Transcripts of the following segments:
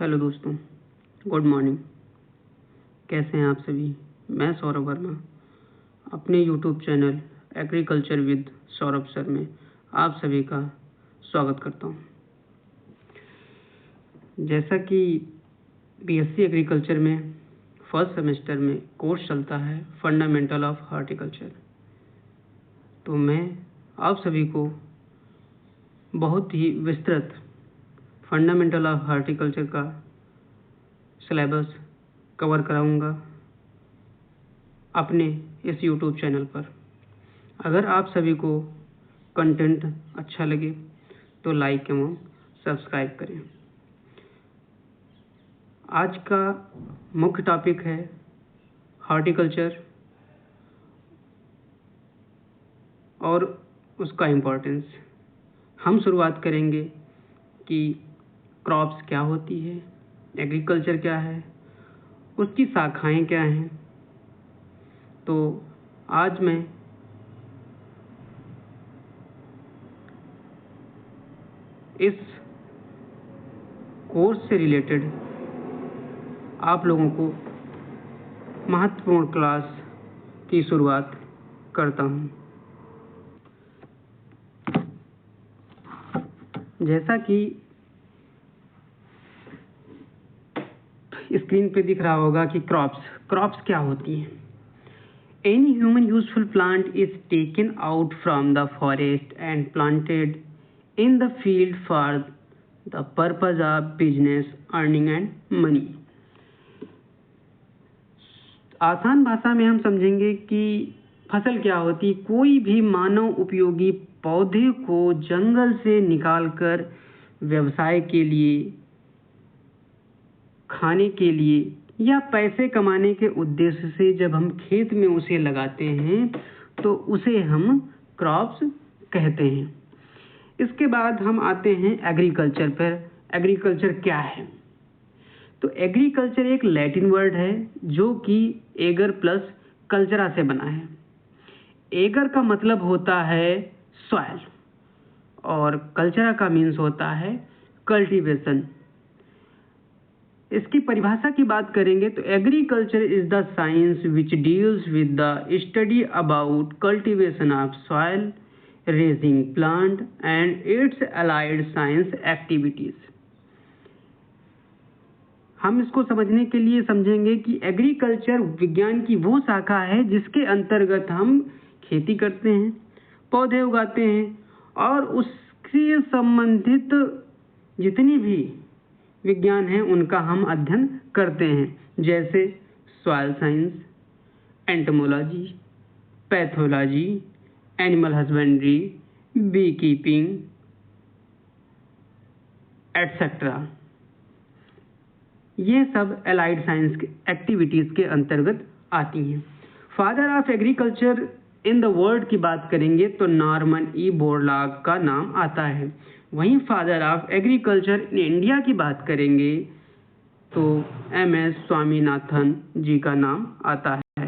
Hello दोस्तों, good morning. कैसे हैं आप सभी? मैं सौरभ वर्मा अपने YouTube channel agriculture with Saurabh sir में आप सभी का स्वागत करता हूं। जैसा कि बीएससी एग्रीकल्चर में फर्स्ट सेमेस्टर में कोर्स चलता है फंडामेंटल ऑफ हॉर्टिकल्चर, तो मैं आप सभी को बहुत ही विस्तृत फंडामेंटल ऑफ हॉर्टिकल्चर का सिलेबस कवर कराऊंगा अपने इस यूट्यूब चैनल पर। अगर आप सभी को कंटेंट अच्छा लगे तो लाइक एवं सब्सक्राइब करें। आज का मुख्य टॉपिक है हॉर्टिकल्चर और उसका इम्पोर्टेंस। हम शुरुआत करेंगे कि क्रॉप्स क्या होती है, एग्रीकल्चर क्या है, उसकी शाखाएं क्या हैं। तो आज मैं इस कोर्स से रिलेटेड आप लोगों को महत्वपूर्ण क्लास की शुरुआत करता हूं। जैसा कि स्क्रीन पे दिख रहा होगा कि क्रॉप्स क्या होती हैं। Any human useful plant is taken out from the forest and planted in the field for the purpose of business, earning and money. आसान भाषा में हम समझेंगे कि फसल क्या होती। कोई भी मानव उपयोगी पौधे को जंगल से निकालकर व्यवसाय के लिए, खाने के लिए या पैसे कमाने के उद्देश्य से जब हम खेत में उसे लगाते हैं तो उसे हम क्रॉप्स कहते हैं। इसके बाद हम आते हैं एग्रीकल्चर पर। एग्रीकल्चर क्या है? तो एग्रीकल्चर एक लैटिन वर्ड है जो कि एगर प्लस कल्चरा से बना है। एगर का मतलब होता है सॉइल और कल्चरा का मीन्स होता है कल्टीवेशन। इसकी परिभाषा की बात करेंगे तो agriculture is the science which deals with the study about cultivation of soil, raising plant and it's allied science activities. हम इसको समझने के लिए समझेंगे कि एग्रीकल्चर विज्ञान की वो शाखा है जिसके अंतर्गत हम खेती करते हैं, पौधे उगाते हैं और उससे संबंधित जितनी भी विज्ञान है उनका हम अध्ययन करते हैं, जैसे soil science, entomology, pathology, animal husbandry, bee keeping etcetera. ये सब अलाइड साइंस एक्टिविटीज के अंतर्गत आती हैं। Father of agriculture in the world की बात करेंगे तो नॉर्मन ई बोरलॉग का नाम आता है। वहीं father of agriculture in India की बात करेंगे तो एम.एस. स्वामीनाथन जी का नाम आता है।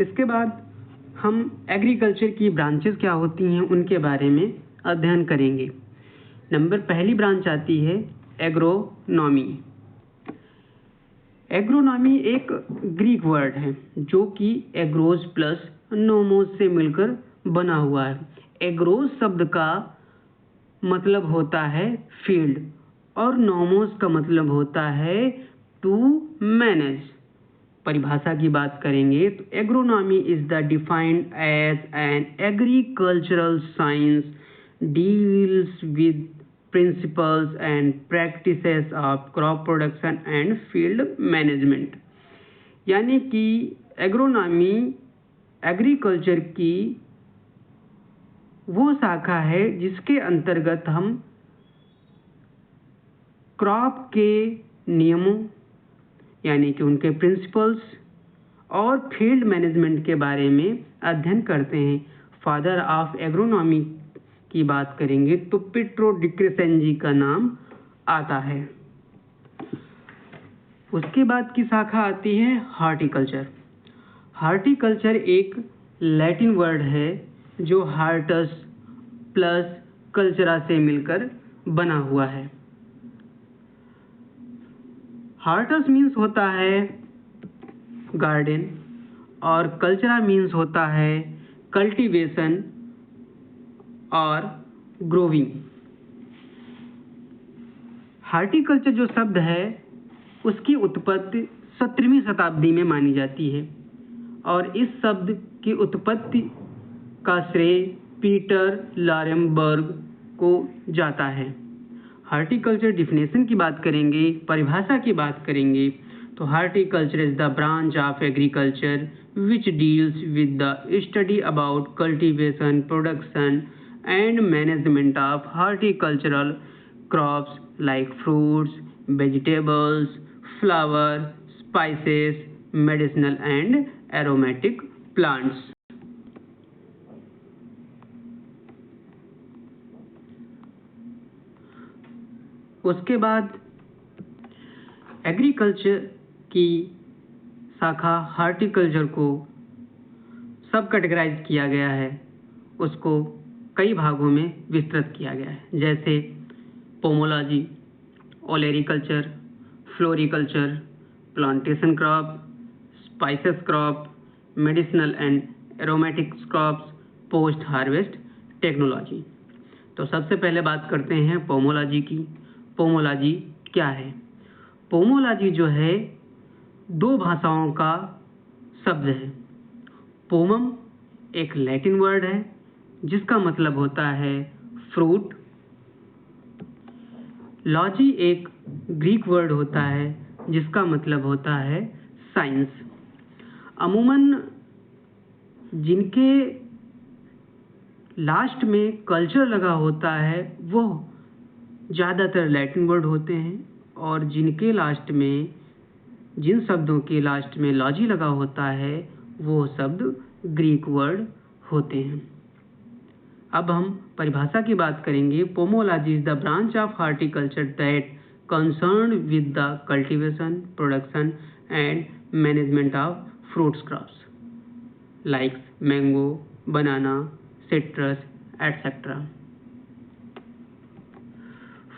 इसके बाद हम एग्रीकल्चर की ब्रांचेस क्या होती हैं उनके बारे में अध्ययन करेंगे। पहली ब्रांच आती है एग्रोनॉमी। एग्रोनॉमी एक ग्रीक वर्ड है जो कि एग्रोज प्लस नोमोस से मिलकर बना हुआ है। एग्रोज शब्द का मतलब होता है फील्ड और नोमोस का मतलब होता है टू मैनेज। परिभाषा की बात करेंगे तो agronomy is the defined as an agricultural science deals with principles and practices of crop production and field management। यानी कि एग्रोनॉमी एग्रीकल्चर की वो शाखा है जिसके अंतर्गत हम क्रॉप के नियमों यानी कि उनके प्रिंसिपल्स और फील्ड मैनेजमेंट के बारे में अध्ययन करते हैं। फादर ऑफ एग्रोनॉमी की बात करेंगे तो पिट्रो डिक्रेसेन जी का नाम आता है। उसके बाद की शाखा आती है हॉर्टिकल्चर। हॉर्टिकल्चर एक लैटिन वर्ड है जो हार्टस प्लस कल्चरा से मिलकर बना हुआ है। हार्टस मीन्स होता है गार्डन और कल्चरा मीन्स होता है कल्टीवेशन और ग्रोविंग। हार्टिकल्चर जो शब्द है उसकी उत्पत्ति 17वीं शताब्दी में मानी जाती है और इस शब्द की उत्पत्ति का श्रेय पीटर लॉरेनबर्ग को जाता है। हार्टिकल्चर डिफिनेशन की बात करेंगे, परिभाषा की बात करेंगे तो horticulture is the branch of agriculture which deals with the study about cultivation, production and management of horticultural crops like fruits, vegetables, flower, spices, medicinal and aromatic plants. उसके बाद एग्रीकल्चर की शाखा हार्टिकल्चर को सब कैटेगराइज किया गया है, उसको कई भागों में विस्तृत किया गया है, जैसे pomology, olericulture, floriculture, plantation crop, spices crop, medicinal and aromatic crops, post harvest technology. तो सबसे पहले बात करते हैं पोमोलॉजी की। पोमोलॉजी क्या है? पोमोलॉजी जो है दो भाषाओं का शब्द है। पोमम एक लैटिन वर्ड है जिसका मतलब होता है फ्रूट। लॉजी एक ग्रीक वर्ड होता है जिसका मतलब होता है साइंस। अमूमन जिनके लास्ट में कल्चर लगा होता है वो ज़्यादातर लैटिन वर्ड होते हैं और जिनके लास्ट में, जिन शब्दों के लास्ट में लॉजी लगा होता है वो शब्द ग्रीक वर्ड होते हैं। अब हम परिभाषा की बात करेंगे। Pomology is the branch of horticulture that concern with the cultivation, production and management of fruits crops like mango, banana, citrus etcetera.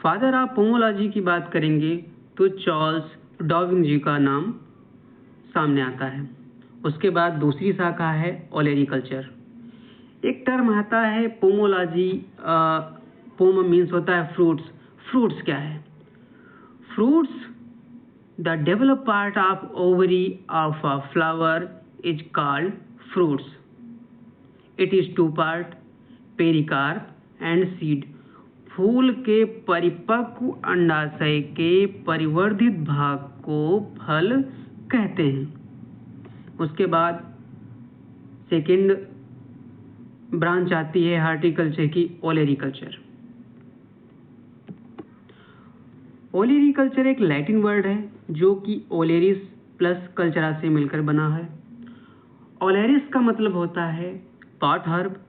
Father of pomology की बात करेंगे तो चार्ल्स डार्विन जी का नाम सामने आता है। उसके बाद दूसरी शाखा है ओलेरिकल्चर। एक टर्म आता है पोमोलॉजी, पोम मीन्स होता है फ्रूट्स। फ्रूट्स क्या है? Fruits the develop part of ovary of a flower is called fruits. It is two part, pericarp and seed. फूल के परिपक्व अंडाशय के परिवर्धित भाग को फल कहते हैं। उसके बाद सेकेंड ब्रांच आती है हार्टिकल्चर की, ओलेरिकल्चर। ओलेरिकल्चर एक लैटिन वर्ड है जो कि ओलेरिस प्लस कल्चरा से मिलकर बना है। ओलेरिस का मतलब होता है पॉट हर्ब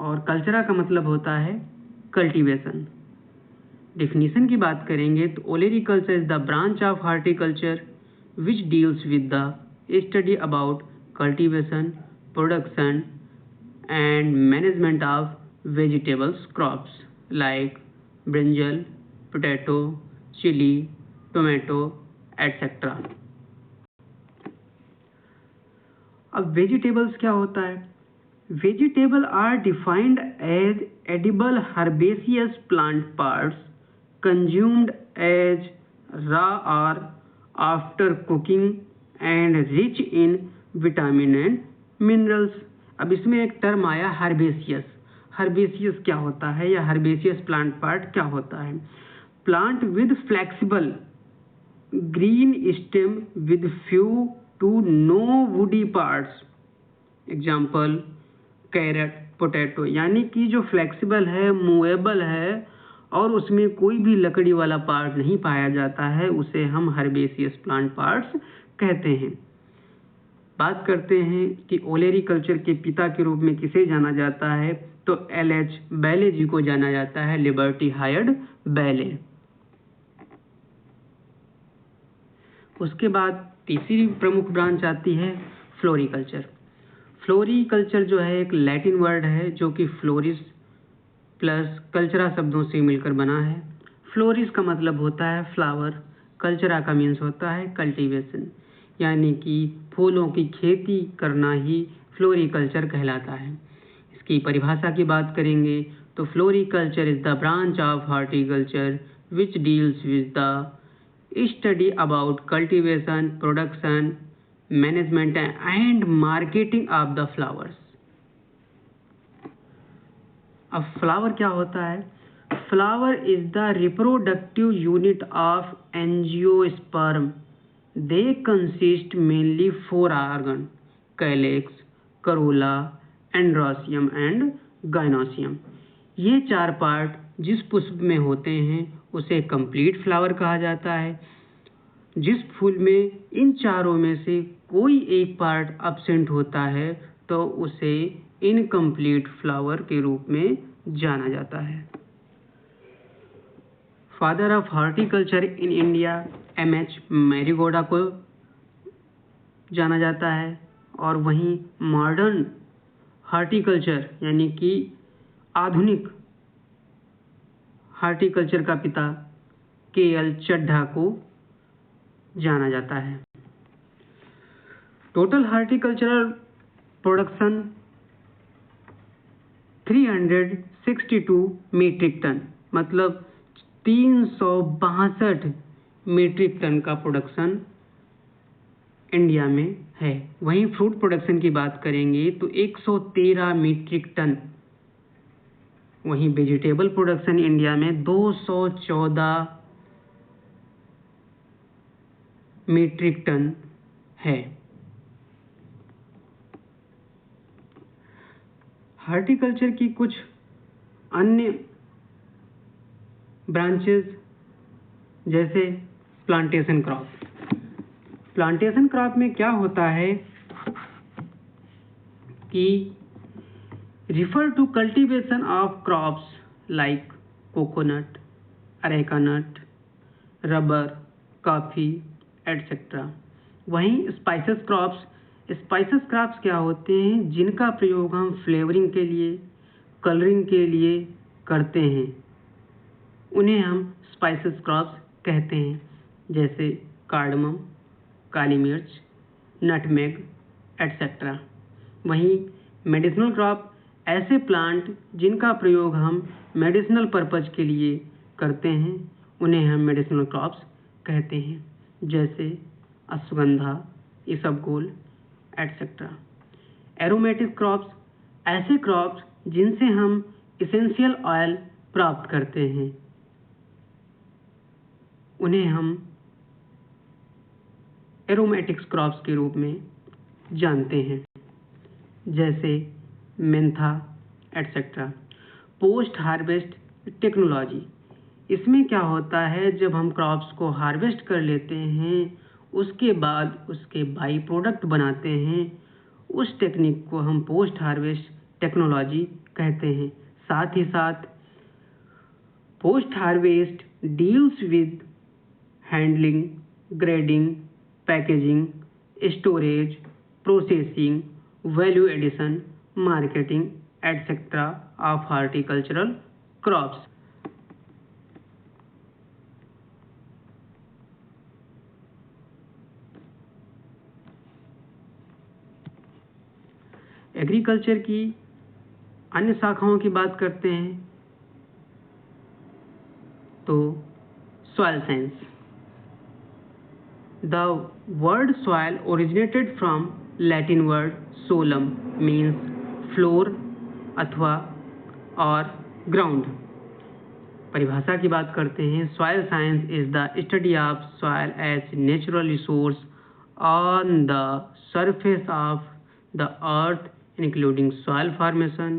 और कल्चरा का मतलब होता है कल्टीवेशन। डिफिनीशन की बात करेंगे तो olericulture is the branch of horticulture which deals with the study about cultivation, production and management of vegetables crops like brinjal, potato, chili, tomato, etc. अब वेजिटेबल्स क्या होता है? Vegetable are defined as edible herbaceous plant parts consumed as raw or after cooking and rich in vitamin and minerals. अब इसमें एक term आया herbaceous. Herbaceous क्या होता है या हर्बेसियस प्लांट पार्ट क्या होता है? Plant with flexible green stem with few to no woody parts. Example carrot, potato, यानी कि जो फ्लेक्सिबल है, मूवेबल है और उसमें कोई भी लकड़ी वाला पार्ट नहीं पाया जाता है, उसे हम हर्बेसियस प्लांट पार्ट्स कहते हैं। बात करते हैं कि ओलेरिकल्चर के पिता के रूप में किसे जाना जाता है तो LH बैले जी को जाना जाता है, लिबर्टी हायर्ड बैले। उसके बाद तीसरी प्रमुख ब्रांच आती है फ्लोरिकल्चर। फ्लोरिकल्चर जो है एक लैटिन वर्ड है जो कि फ्लोरिस प्लस कल्चरा शब्दों से मिलकर बना है। फ्लोरिस का मतलब होता है फ्लावर, कल्चरा का मीन्स होता है कल्टीवेशन, यानी कि फूलों की खेती करना ही फ्लोरिकल्चर कहलाता है। इसकी परिभाषा की बात करेंगे तो floriculture is the branch of horticulture which deals with the study about cultivation, production, management and marketing of the flowers. अब फ्लावर क्या होता है? Flower is the reproductive unit of angiosperm. They consist mainly 4 organ: calyx, Corolla, androecium and gynoecium. ये 4 part जिस पुष्प में होते हैं उसे कंप्लीट फ्लावर कहा जाता है। जिस फूल में इन चारों में से कोई एक पार्ट अब्सेंट होता है तो उसे इनकम्प्लीट फ्लावर के रूप में जाना जाता है। Father of horticulture in India MH Marigowda को जाना जाता है, और वहीं मॉडर्न हॉर्टिकल्चर यानी कि आधुनिक हॉर्टिकल्चर का पिता केएल चड्ढा को जाना जाता है। Total horticultural production 362 metric tonne, मतलब 362 मीट्रिक टन का प्रोडक्शन इंडिया में है। वहीं फ्रूट प्रोडक्शन की बात करेंगे तो 113 मीट्रिक टन। वहीं वेजिटेबल प्रोडक्शन इंडिया में 214 मीट्रिक टन है। हॉर्टिकल्चर की कुछ अन्य ब्रांचेस जैसे प्लांटेशन क्रॉप। प्लांटेशन क्रॉप में क्या होता है कि refer to cultivation of crops like coconut, areca nut, rubber, coffee etcetera. वहीं स्पाइसेस क्रॉप्स क्या होते हैं जिनका प्रयोग हम फ्लेवरिंग के लिए, कलरिंग के लिए करते हैं, उन्हें हम स्पाइसेस क्रॉप्स कहते हैं, जैसे कार्डमम, काली मिर्च, नटमेग एटसेट्रा। वहीं मेडिसिनल क्रॉप ऐसे प्लांट जिनका प्रयोग हम मेडिसिनल पर्पज के लिए करते हैं, उन्हें हम मेडिसिनल क्रॉप्स कहते हैं, जैसे अश्वगंधा, इसबगोल एटसेट्रा। एरोमेटिक क्रॉप्स ऐसे क्रॉप्स जिनसे हम इसेंशियल ऑयल प्राप्त करते हैं, उन्हें हम एरोमेटिक्स क्रॉप्स के रूप में जानते हैं, जैसे Mentha etcetera. Post harvest technology, इसमें क्या होता है जब हम क्रॉप्स को हार्वेस्ट कर लेते हैं उसके बाद उसके बाई प्रोडक्ट बनाते हैं, उस टेक्निक को हम पोस्ट हार्वेस्ट टेक्नोलॉजी कहते हैं। साथ ही साथ post harvest deals with handling, grading, packaging, storage, processing, value addition, marketing etcetera of horticultural crops. Agriculture की अन्य शाखाओं की बात करते हैं तो soil science. The word soil originated from Latin word solum means floor अथवा और ग्राउंड। परिभाषा की बात करते हैं, soil science is the study of soil as natural resource on the surface of the earth including soil formation,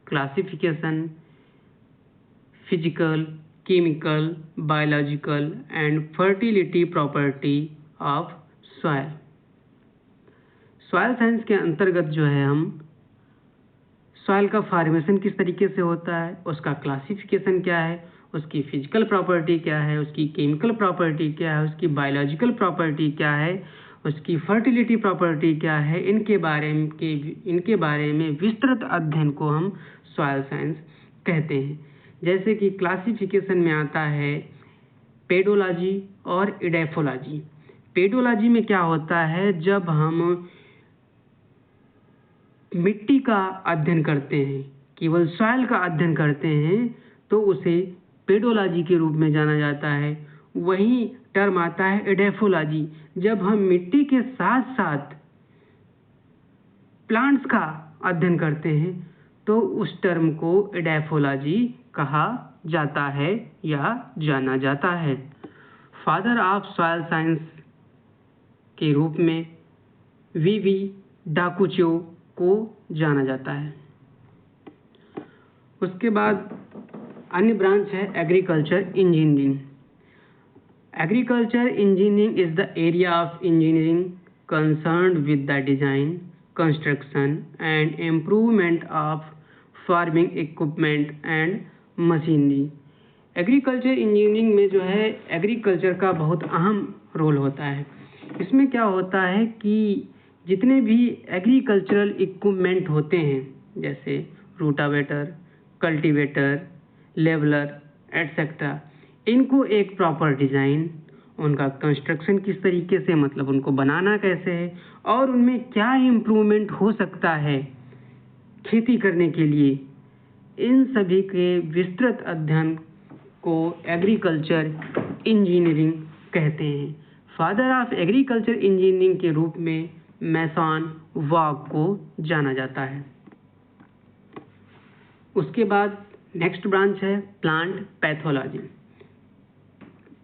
classification, physical, chemical, biological and fertility property of soil। Soil science के अंतर्गत जो है हम सॉइल का formation किस तरीके से होता है, उसका क्लासिफिकेशन क्या है, उसकी फिजिकल प्रॉपर्टी क्या है, उसकी केमिकल प्रॉपर्टी क्या है, उसकी बायोलॉजिकल प्रॉपर्टी क्या है, उसकी फर्टिलिटी प्रॉपर्टी क्या है, इनके बारे में विस्तृत अध्ययन को हम सॉइल साइंस कहते हैं। जैसे कि क्लासिफिकेशन में आता है पेडोलॉजी और इडेफोलॉजी। पेडोलॉजी में क्या होता है, जब हम मिट्टी का अध्ययन करते हैं, केवल सॉइल का अध्ययन करते हैं, तो उसे पेडोलॉजी के रूप में जाना जाता है। वही टर्म आता है इडेफोलॉजी, जब हम मिट्टी के साथ साथ प्लांट्स का अध्ययन करते हैं, तो उस टर्म को इडेफोलॉजी कहा जाता है या जाना जाता है। फादर ऑफ सॉइल साइंस के रूप में वी डाकुचो को जाना जाता है। उसके बाद अन्य ब्रांच है agriculture engineering. Agriculture engineering is the area of engineering concerned with the design, construction and improvement of farming equipment and machinery. Agriculture engineering में जो है एग्रीकल्चर का बहुत अहम रोल होता है। इसमें क्या होता है कि जितने भी एग्रीकल्चरल इक्विपमेंट होते हैं, जैसे रूटावेटर, कल्टीवेटर, लेवलर एटसेट्रा, इनको एक प्रॉपर डिज़ाइन, उनका कंस्ट्रक्शन किस तरीके से, मतलब उनको बनाना कैसे है और उनमें क्या इम्प्रूवमेंट हो सकता है खेती करने के लिए, इन सभी के विस्तृत अध्ययन को एग्रीकल्चर इंजीनियरिंग कहते हैं। फादर ऑफ एग्रीकल्चर इंजीनियरिंग के रूप में मैसन वाग को जाना जाता है। उसके बाद नेक्स्ट ब्रांच है प्लांट पैथोलॉजी।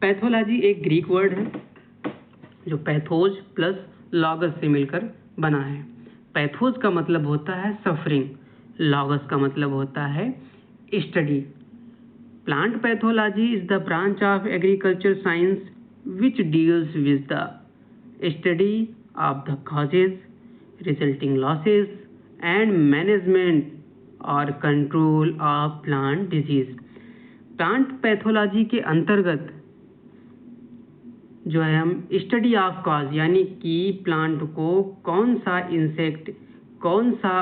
पैथोलॉजी एक ग्रीक वर्ड है जो पैथोज प्लस लॉगस से मिलकर बना है। पैथोज का मतलब होता है सफरिंग, लॉगस का मतलब होता है study. Plant pathology is the branch of agriculture science which deals with the study of the causes, resulting losses, and management or control of plant disease. Plant pathology के अंतर्गत जो है हम स्टडी ऑफ कॉज, यानी कि plant को कौन सा इंसेक्ट, कौन सा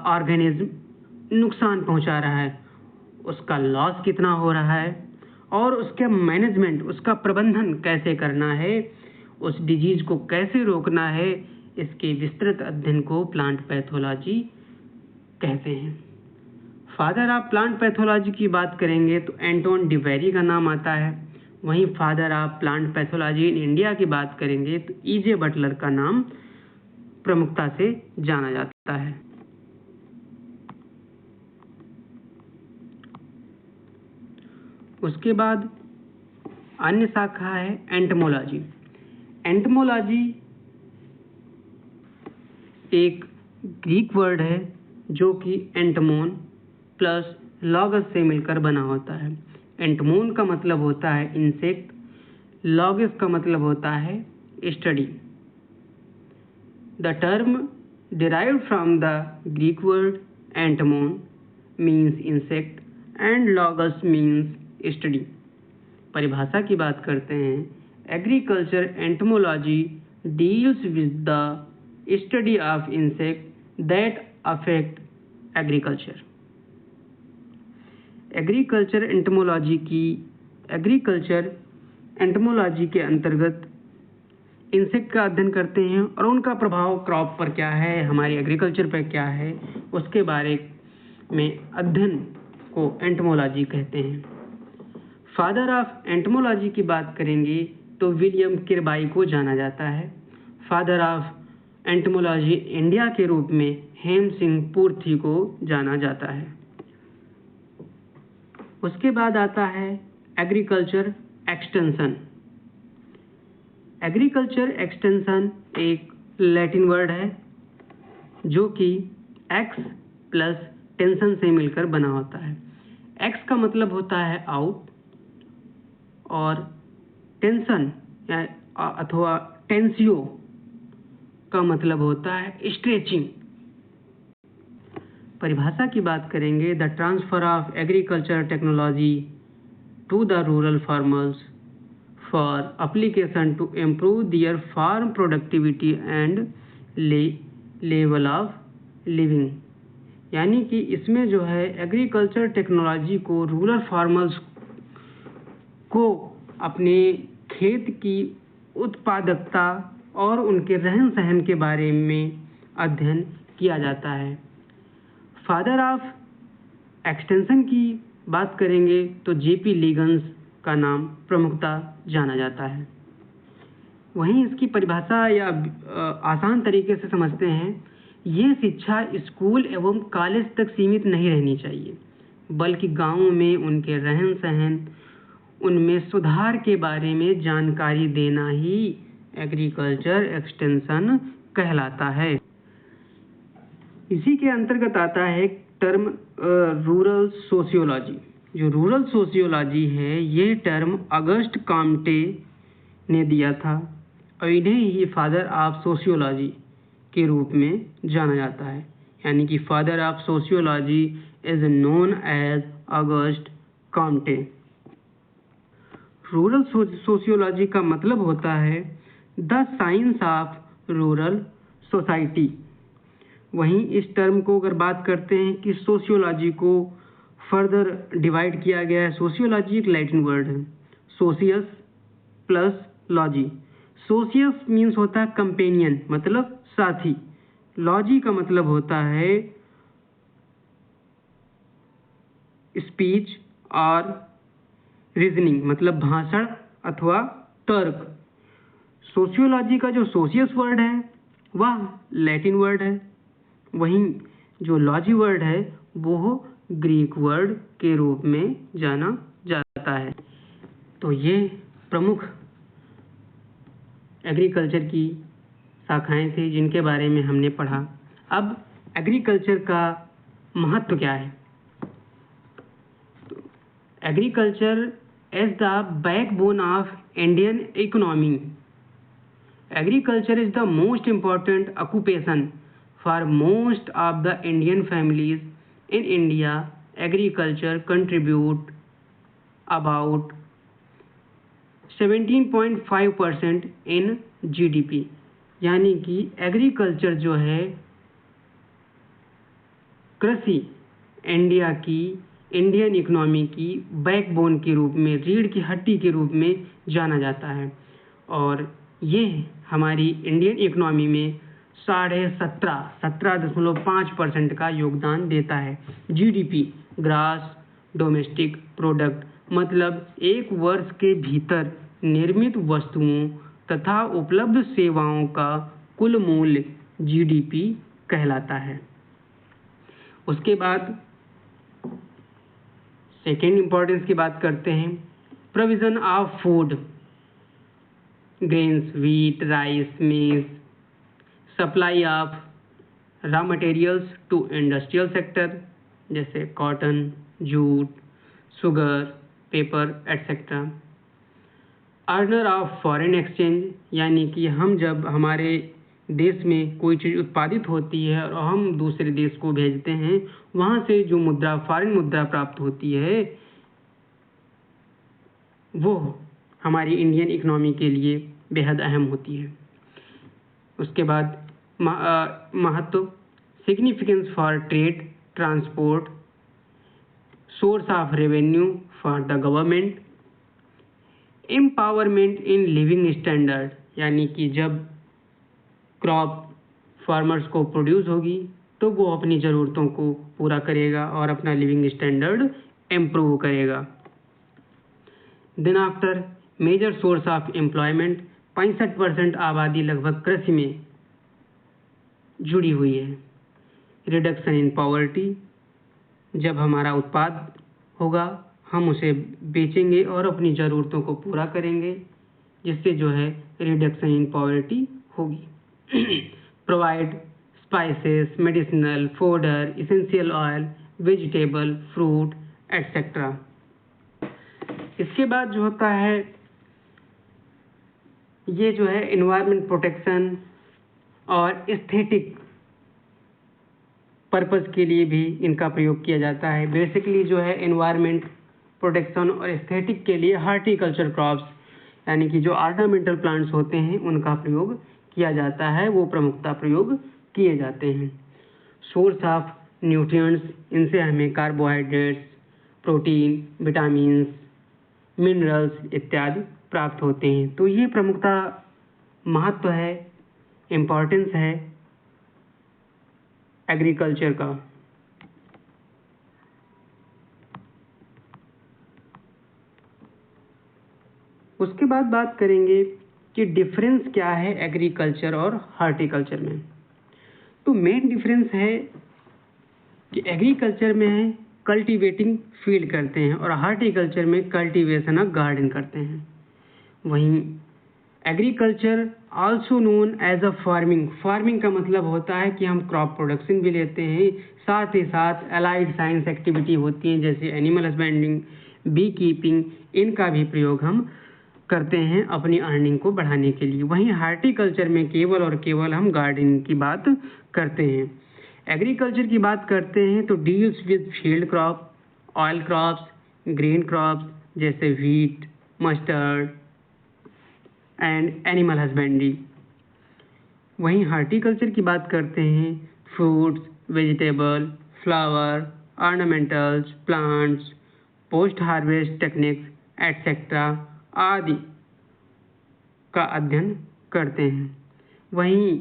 ऑर्गेनिज्म नुकसान पहुंचा रहा है, उसका लॉस कितना हो रहा है और उसके मैनेजमेंट, उसका प्रबंधन कैसे करना है, उस डिजीज को कैसे रोकना है, इसके विस्तृत अध्ययन को प्लांट पैथोलॉजी कहते हैं। फादर ऑफ प्लांट पैथोलॉजी की बात करेंगे तो एंटोन डिवेरी का नाम आता है। वहीं father of plant pathology in India की बात करेंगे तो E.J. बटलर का नाम प्रमुखता से जाना जाता है। उसके बाद अन्य शाखा है एंटमोलॉजी। एंटमोलॉजी एक ग्रीक वर्ड है जो कि एंटमोन प्लस लॉगस से मिलकर बना होता है। एंटमोन का मतलब होता है इंसेक्ट, लॉगस का मतलब होता है study. The term derived from the Greek word entomon means insect and logos means study। परिभाषा की बात करते हैं, agriculture entomology deals with the study of insect that affect agriculture. Agriculture entomology के अंतर्गत इंसेक्ट का अध्ययन करते हैं और उनका प्रभाव क्रॉप पर क्या है, हमारी एग्रीकल्चर पर क्या है, उसके बारे में अध्ययन को एंटमोलॉजी कहते हैं। फादर ऑफ एंटमोलॉजी की बात करेंगे तो विलियम किरबाई को जाना जाता है। फादर ऑफ एंटमोलॉजी इंडिया के रूप में हेम सिंह पूर्थी को जाना जाता है। उसके बाद आता है एग्रीकल्चर एक्सटेंशन। एग्रीकल्चर एक्सटेंशन एक लैटिन वर्ड है जो कि एक्स प्लस टेंशन से मिलकर बना होता है। एक्स का मतलब होता है आउट और टेंशन अथवा टेंसियो का मतलब होता है स्ट्रेचिंग। परिभाषा की बात करेंगे, the transfer of agriculture technology to the rural farmers for application to improve their farm productivity and level of living। यानी कि इसमें जो है एग्रीकल्चर टेक्नोलॉजी को रूरल फार्मर्स को अपने खेत की उत्पादकता और उनके रहन सहन के बारे में अध्ययन किया जाता है। फादर ऑफ एक्सटेंशन की बात करेंगे तो जेपी लिगन्स का नाम प्रमुखता जाना जाता है। वहीं इसकी परिभाषा या आसान तरीके से समझते हैं, ये शिक्षा स्कूल एवं कॉलेज तक सीमित नहीं रहनी चाहिए, बल्कि गांवों में उनके रहन सहन, उनमें सुधार के बारे में जानकारी देना ही एग्रीकल्चर एक्सटेंशन कहलाता है। इसी के अंतर्गत आता है टर्म रूरल सोशियोलॉजी। जो रूरल सोशियोलॉजी है, ये टर्म अगस्ट कॉम्टे ने दिया था और इन्हें ही फादर ऑफ सोशियोलॉजी के रूप में जाना जाता है। यानी कि father of sociology is known as Auguste Comte. Rural sociology का मतलब होता है the science of rural society. वहीं इस टर्म को अगर बात करते हैं कि सोशियोलॉजी को फर्दर डिवाइड किया गया है। सोशियोलॉजी एक लैटिन वर्ड है, सोशियस प्लस लॉजी। सोशियस मीन्स होता है कंपेनियन, मतलब साथी। लॉजी का मतलब होता है स्पीच और रीजनिंग, मतलब भाषण अथवा तर्क। सोशियोलॉजी का जो सोशियस वर्ड है वह लैटिन वर्ड है, वहीं जो लॉजी वर्ड है वो ग्रीक वर्ड के रूप में जाना जाता है। तो ये प्रमुख एग्रीकल्चर की शाखाएं थी जिनके बारे में हमने पढ़ा। अब एग्रीकल्चर का महत्व क्या है? Agriculture as the backbone of Indian economy. Agriculture is the most important occupation for most of the Indian families in India. Agriculture contribute about 17.5% in GDP। यानी कि एग्रीकल्चर जो है, कृषि इंडिया की, इंडियन इकोनॉमी की बैकबोन के रूप में, रीढ़ की हड्डी के रूप में जाना जाता है और ये हमारी इंडियन इकोनॉमी में 17.5% का योगदान देता है। जीडीपी ग्रास डोमेस्टिक प्रोडक्ट, मतलब एक वर्ष के भीतर निर्मित वस्तुओं तथा उपलब्ध सेवाओं का कुल मूल्य जीडीपी कहलाता है। उसके बाद सेकेंड इम्पोर्टेंस की बात करते हैं, provision of food, grains, wheat, rice, maize, supply of raw materials to industrial sector जैसे cotton, jute, sugar, paper etcetera. Earner of foreign exchange, यानी कि हम जब हमारे देश में कोई चीज़ उत्पादित होती है और हम दूसरे देश को भेजते हैं, वहाँ से जो मुद्रा, फॉरेन मुद्रा प्राप्त होती है, वो हमारी इंडियन इकोनॉमी के लिए बेहद अहम होती है। उसके बाद महत्व, significance for trade, transport, source of revenue for the government, empowerment in living standard, यानी कि जब क्रॉप फार्मर्स को प्रोड्यूस होगी तो वो अपनी ज़रूरतों को पूरा करेगा और अपना लिविंग स्टैंडर्ड इम्प्रूव करेगा। Then after major source of employment, 65% आबादी लगभग कृषि में जुड़ी हुई है। रिडक्शन इन पॉवर्टी, जब हमारा उत्पाद होगा हम उसे बेचेंगे और अपनी ज़रूरतों को पूरा करेंगे, जिससे जो है रिडक्शन इन पॉवर्टी होगी। Provide spices, medicinal, fodder, essential oil, vegetable, fruit etcetera. इसके बाद जो होता है, ये जो है एनवायरनमेंट प्रोटेक्शन और एस्थेटिक पर्पस के लिए भी इनका प्रयोग किया जाता है। बेसिकली जो है एनवायरनमेंट प्रोटेक्शन और एस्थेटिक के लिए हार्टिकल्चर क्रॉप्स यानी कि जो ऑर्नामेंटल प्लांट्स होते हैं उनका प्रयोग किया जाता है, वो प्रमुखता प्रयोग किए जाते हैं। सोर्स ऑफ न्यूट्रिएंट्स, इनसे हमें कार्बोहाइड्रेट्स, प्रोटीन, विटामिन्स, मिनरल्स इत्यादि प्राप्त होते हैं। तो ये प्रमुखता महत्व है, इम्पोर्टेंस है एग्रीकल्चर का। उसके बाद बात करेंगे कि डिफरेंस क्या है एग्रीकल्चर और हॉर्टिकल्चर में। तो मेन डिफरेंस है कि एग्रीकल्चर में कल्टीवेटिंग फील्ड करते हैं और हॉर्टिकल्चर में कल्टीवेशन ऑफ गार्डन करते हैं। वहीं agriculture also known as a farming, farming का मतलब होता है कि हम क्रॉप प्रोडक्शन भी लेते हैं, साथ ही साथ अलाइड साइंस एक्टिविटी होती हैं जैसे एनिमल हस्बेंडिंग, बी कीपिंग, इनका भी प्रयोग हम करते हैं अपनी अर्निंग को बढ़ाने के लिए। वहीं हार्टिकल्चर में केवल और केवल हम गार्डनिंग की बात करते हैं। एग्रीकल्चर की बात करते हैं तो deals with field crop, oil crops, grain crops जैसे wheat, mustard and animal husbandry. वहीं हार्टिकल्चर की बात करते हैं fruits, vegetable, flower, ornamentals, plants, post harvest techniques etcetera आदि का अध्ययन करते हैं। वहीं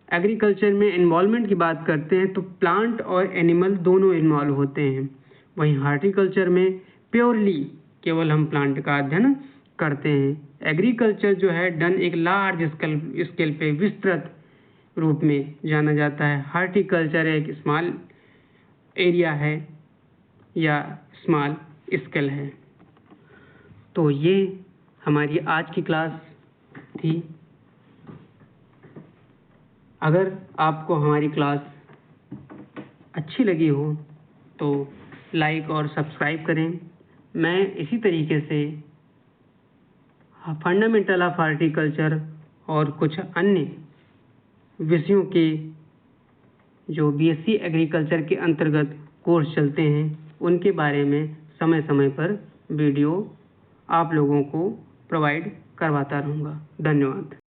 एग्रीकल्चर में इन्वॉल्वमेंट की बात करते हैं तो प्लांट और एनिमल दोनों इन्वॉल्व होते हैं। वहीं हॉर्टिकल्चर में प्योरली केवल हम प्लांट का अध्ययन करते हैं। एग्रीकल्चर जो है डन एक लार्ज स्केल पे विस्तृत रूप में जाना जाता है। हॉर्टिकल्चर एक स्मॉल एरिया है या स्मॉल स्केल है। तो ये हमारी आज की क्लास थी। अगर आपको हमारी क्लास अच्छी लगी हो तो लाइक और सब्सक्राइब करें। मैं इसी तरीके से फंडामेंटल ऑफ हॉर्टिकल्चर और कुछ अन्य विषयों के जो बीएससी एग्रीकल्चर के अंतर्गत कोर्स चलते हैं उनके बारे में समय समय पर वीडियो आप लोगों को प्रोवाइड करवाता रहूँगा। धन्यवाद।